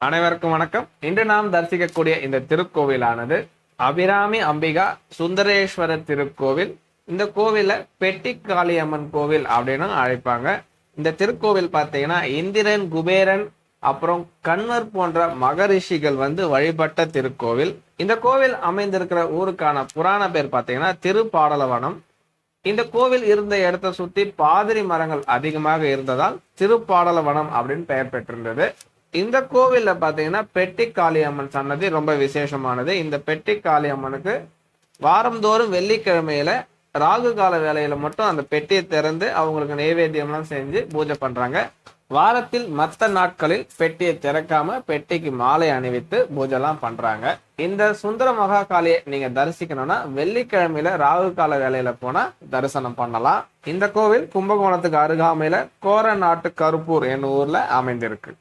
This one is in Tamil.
அனைவருக்கும் வணக்கம். இன்று நாம் தரிசிக்கக்கூடிய இந்த திருக்கோவிலானது அபிராமி அம்பிகா சுந்தரேஸ்வரர் திருக்கோவில். இந்த கோவில பெட்டி காளியம்மன் கோவில் அப்படின்னு அழைப்பாங்க. இந்த திருக்கோவில் பார்த்தீங்கன்னா இந்திரன், குபேரன், அப்புறம் கண்வர் போன்ற மகரிஷிகள் வழிபட்ட திருக்கோவில். இந்த கோவில் அமைந்திருக்கிற ஊருக்கான புராண பேர் பார்த்தீங்கன்னா திருப்பாடலவனம். இந்த கோவில் இருந்த இடத்தை சுத்தி பாதிரி மரங்கள் அதிகமாக இருந்ததால் திருப்பாடலவனம் அப்படின்னு பெயர் பெற்றிருந்தது. இந்த கோவில்ல பாத்தீங்கன்னா பெட்டி காளியம்மன் சன்னதி ரொம்ப விசேஷமானது. இந்த பெட்டி காளியம்மனுக்கு வாரந்தோறும் வெள்ளிக்கிழமையில ராகு கால வேலையில மட்டும் அந்த பெட்டியை திறந்து அவங்களுக்கு நைவேத்தியம்லாம் செஞ்சு பூஜை பண்றாங்க. வாரத்தில் மற்ற நாட்களில் பெட்டியை திறக்காம பெட்டிக்கு மாலை அணிவித்து பூஜைலாம் பண்றாங்க. இந்த சுந்தர மகா காளியை நீங்க தரிசிக்கணும்னா வெள்ளிக்கிழமையில ராகு கால வேலையில போனா தரிசனம் பண்ணலாம். இந்த கோவில் கும்பகோணத்துக்கு அருகாமையில கோர நாட்டு கருப்பூர் என்னும் ஊர்ல அமைந்திருக்கு.